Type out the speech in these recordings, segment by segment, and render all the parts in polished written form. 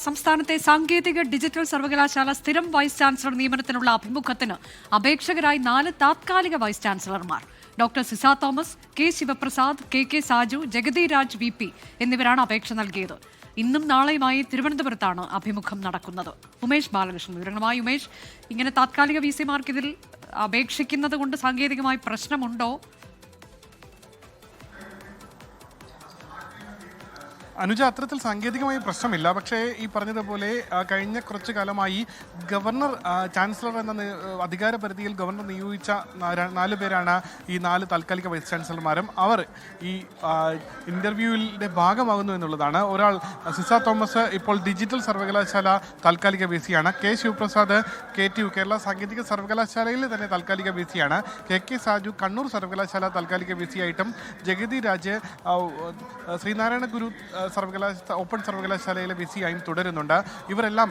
സംസ്ഥാനത്തെ സാങ്കേതിക ഡിജിറ്റൽ സർവകലാശാല സ്ഥിരം വൈസ് ചാൻസലർ നിയമനത്തിനുള്ള അഭിമുഖത്തിന് അപേക്ഷകരായി 4 താത്കാലിക വൈസ് ചാൻസലർമാർ. Doctor Sisa Thomas, K Sivaprasad, K Saju, Jagathi Raj VP എന്നിവരാണ് അപേക്ഷ നൽകിയത്. ഇന്നും നാളെയുമായി തിരുവനന്തപുരത്താണ് അഭിമുഖം നടക്കുന്നത്. ഉമേഷ് ബാലകൃഷ്ണൻ വിവരങ്ങളുമായി. ഉമേഷ്, ഇങ്ങനെ താത്കാലിക VC-മാർക്ക് ഇതിൽ അപേക്ഷിക്കുന്നത് കൊണ്ട് സാങ്കേതികമായി പ്രശ്നമുണ്ടോ? അനുജ, അത്തരത്തിൽ സാങ്കേതികമായി പ്രശ്നമില്ല. പക്ഷേ ഈ പറഞ്ഞതുപോലെ കഴിഞ്ഞ കുറച്ചു കാലമായി ഗവർണർ ചാൻസലർ എന്ന അധികാര പരിധിയിൽ ഗവർണർ നിയോഗിച്ച 4 പേരാണ് ഈ 4 താൽക്കാലിക വൈസ് ചാൻസലർമാരും. അവർ ഈ ഇന്റർവ്യൂവിന്റെ ഭാഗമാകുന്നു എന്നുള്ളതാണ്. ഒരാൾ സിസ തോമസ് ഇപ്പോൾ ഡിജിറ്റൽ സർവകലാശാല താൽക്കാലിക VC-യാണ്. കെ ശിവപ്രസാദ് KTU കേരള സാങ്കേതിക സർവകലാശാലയിൽ തന്നെ താൽക്കാലിക VC-യാണ്. കെ സാജു കണ്ണൂർ സർവകലാശാല താൽക്കാലിക VC-ആയിട്ടും ജഗതി രാജ് ശ്രീനാരായണ ഗുരു ഓപ്പൺ സർവകലാശാലയിലെ VC-ആയും തുടരുന്നുണ്ട്. ഇവരെല്ലാം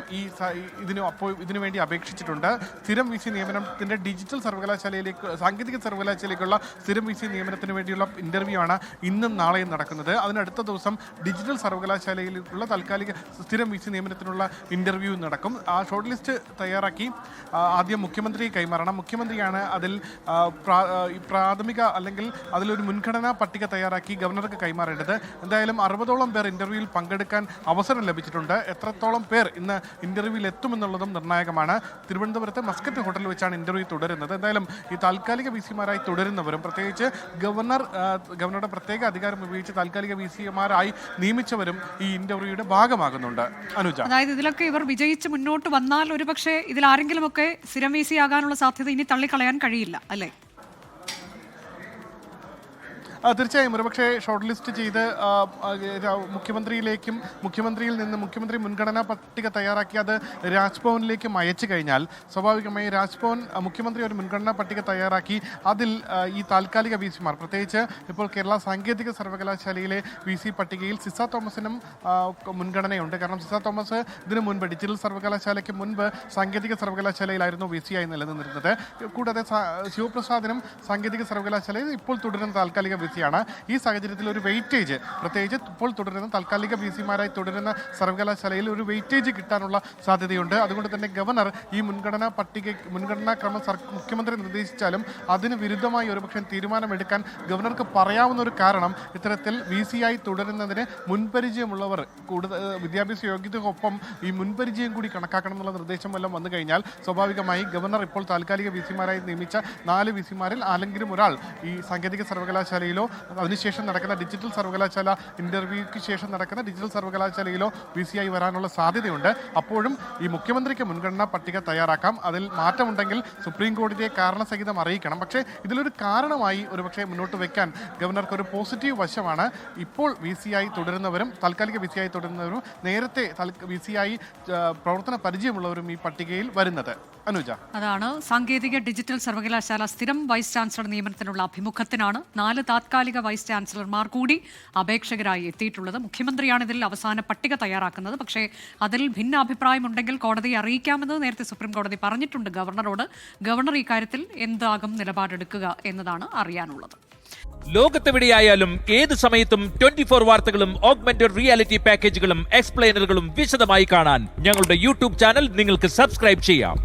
ഇതിനു വേണ്ടി അപേക്ഷിച്ചിട്ടുണ്ട്. സ്ഥിരം VC നിയമനത്തിന്റെ ഡിജിറ്റൽ സർവകലാശാലയിലേക്ക് സാങ്കേതിക സർവകലാശാലയിലേക്കുള്ള സ്ഥിരം VC നിയമനത്തിന് വേണ്ടിയുള്ള ഇന്റർവ്യൂ ആണ് ഇന്നും നാളെയും നടക്കുന്നത്. അതിനടുത്ത ദിവസം ഡിജിറ്റൽ സർവകലാശാലയിലേക്കുള്ള താൽക്കാലിക സ്ഥിരം VC നിയമനത്തിനുള്ള ഇന്റർവ്യൂ നടക്കും. ആ ഷോർട്ട് ലിസ്റ്റ് തയ്യാറാക്കി ആദ്യം മുഖ്യമന്ത്രിയെ കൈമാറണം. മുഖ്യമന്ത്രിയാണ് അതിൽ പ്രാഥമിക അല്ലെങ്കിൽ അതിലൊരു മുൻഗണനാ പട്ടിക തയ്യാറാക്കി ഗവർണർക്ക് കൈമാറേണ്ടത്. എന്തായാലും 60ഓളം പേർ ഇന്റർവ്യൂവിൽ പങ്കെടുക്കാൻ അവസരം ലഭിച്ചിട്ടുണ്ട്. എത്രത്തോളം പേർ ഇന്ന് ഇന്റർവ്യൂവിൽ എത്തുമെന്നുള്ളതും നിർണായകമാണ്. തിരുവനന്തപുരത്ത് മസ്കറ്റ് ഹോട്ടലിൽ വെച്ചാണ് ഇന്റർവ്യൂ തുടരുന്നത്. എന്തായാലും ഈ താൽക്കാലിക VC-മാരായി തുടരുന്നവരും പ്രത്യേകിച്ച് ഗവർണറുടെ പ്രത്യേക അധികാരം ഉപയോഗിച്ച് താൽക്കാലിക VC-മാരായി നിയമിച്ചവരും ഈ ഇന്റർവ്യൂയുടെ ഭാഗമാകുന്നുണ്ട്. അനുജ, അതായത് ഇതിലൊക്കെ ഇവർ വിജയിച്ച് മുന്നോട്ട് വന്നാൽ ഒരുപക്ഷെ ഇതിൽ ആരെങ്കിലുമൊക്കെ സ്ഥിരം VC ആകാനുള്ള സാധ്യത ഇനി തള്ളിക്കളയാൻ കഴിയില്ല, അല്ലേ? തീർച്ചയായും. ഒരുപക്ഷെ ഷോർട്ട് ലിസ്റ്റ് ചെയ്ത് മുഖ്യമന്ത്രിയിൽ നിന്ന് മുഖ്യമന്ത്രി മുൻഗണനാ പട്ടിക തയ്യാറാക്കി അത് രാജ്ഭവനിലേക്കും അയച്ചു കഴിഞ്ഞാൽ സ്വാഭാവികമായി രാജ്ഭവൻ മുഖ്യമന്ത്രി ഒരു മുൻഗണനാ പട്ടിക തയ്യാറാക്കി അതിൽ ഈ താൽക്കാലിക VC-മാർ പ്രത്യേകിച്ച് ഇപ്പോൾ കേരള സാങ്കേതിക സർവകലാശാലയിലെ VC പട്ടികയിൽ സിസ തോമസിനും മുൻഗണനയുണ്ട്. കാരണം സിസ തോമസ് ഇതിനു മുൻപ് ഡിജിറ്റൽ സർവകലാശാലയ്ക്ക് മുൻപ് സാങ്കേതിക സർവകലാശാലയിലായിരുന്നു VC-ആയി നിലനിന്നിരുന്നത്. കൂടാതെ ശിവപ്രസാദിനും സാങ്കേതിക സർവകലാശാലയിൽ ഇപ്പോൾ തുടരുന്ന താൽക്കാലിക VC-യാണ്. ഈ സാഹചര്യത്തിൽ ഒരു വെയിറ്റേജ് പ്രത്യേകിച്ച് ഇപ്പോൾ തുടരുന്ന താൽക്കാലിക VC-മാരായി തുടരുന്ന സർവകലാശാലയിൽ ഒരു വെയിറ്റേജ് കിട്ടാനുള്ള സാധ്യതയുണ്ട്. അതുകൊണ്ട് തന്നെ ഗവർണർ ഈ മുൻഗണനാ ക്രമം മുഖ്യമന്ത്രി നിർദ്ദേശിച്ചാലും അതിന് വിരുദ്ധമായി ഒരുപക്ഷെ തീരുമാനമെടുക്കാൻ ഗവർണർക്ക് പറയാവുന്ന ഒരു കാരണം ഇത്തരത്തിൽ VC-ആയി തുടരുന്നതിന് മുൻപരിചയമുള്ളവർ കൂടുതൽ വിദ്യാഭ്യാസ യോഗ്യതയ്ക്കൊപ്പം ഈ മുൻപരിചയം കൂടി കണക്കാക്കണം എന്നുള്ള നിർദ്ദേശം വല്ലതും വന്നു കഴിഞ്ഞാൽ സ്വാഭാവികമായി ഗവർണർ ഇപ്പോൾ താൽക്കാലിക VC-മാരായി നിയമിച്ച 4 VC-മാരിൽ ആരെങ്കിലും ഒരാൾ ഈ സാങ്കേതിക സർവകലാശാലയിലോ അതിനുശേഷം നടക്കുന്ന ഡിജിറ്റൽ സർവകലാശാല ഇന്റർവ്യൂക്ക് ശേഷം നടക്കുന്ന ഡിജിറ്റൽ സർവകലാശാലയിലോ VC-ആയി വരാനുള്ള സാധ്യതയുണ്ട്. അപ്പോഴും ഈ മുഖ്യമന്ത്രിക്ക് മുൻഗണനാ പട്ടിക തയ്യാറാക്കാം. അതിൽ മാറ്റമുണ്ടെങ്കിൽ സുപ്രീം കോടതിയെ കാരണസഹിതം അറിയിക്കണം. പക്ഷേ ഇതിലൊരു കാരണമായി ഒരുപക്ഷെ മുന്നോട്ട് വെക്കാൻ ഗവർണർക്ക് ഒരു പോസിറ്റീവ് വശമാണ് ഇപ്പോൾ VC-ആയി തുടരുന്നവരും താൽക്കാലിക VC-ആയി തുടരുന്നവരും നേരത്തെ VC-ആയി പ്രവർത്തന പരിചയമുള്ളവരും ഈ പട്ടികയിൽ വരുന്നത്. അനുജ, അതാണ് സാങ്കേതിക ഡിജിറ്റൽ സർവകലാശാല സ്ഥിരം വൈസ് ചാൻസലർ നിയമനത്തിനുള്ള അഭിമുഖത്തിനാണ് 4 താത്കാലിക വൈസ് ചാൻസലർമാർ കൂടി അപേക്ഷകരായി എത്തിയിട്ടുള്ളത്. മുഖ്യമന്ത്രിയാണ് ഇതിൽ അവസാന പട്ടിക തയ്യാറാക്കുന്നത്. പക്ഷേ അതിൽ ഭിന്നാഭിപ്രായമുണ്ടെങ്കിൽ കോടതിയെ അറിയിക്കാമെന്ന് നേരത്തെ സുപ്രീം കോടതി പറഞ്ഞിട്ടുണ്ട് ഗവർണറോട്. ഗവർണർ ഇക്കാര്യത്തിൽ എന്താകും നിലപാടെടുക്കുക എന്നതാണ് അറിയാനുള്ളത്. ലോകത്തെവിടെയായാലും ഏത് സമയത്തും 24 വാർത്തകളും ഓഗ്മെന്റഡ് റിയാലിറ്റി പാക്കേജുകളും എക്സ്പ്ലെയിനറുകളും വിശദമായി കാണാൻ ഞങ്ങളുടെ YouTube ചാനൽ നിങ്ങൾക്ക് സബ്സ്ക്രൈബ് ചെയ്യാം.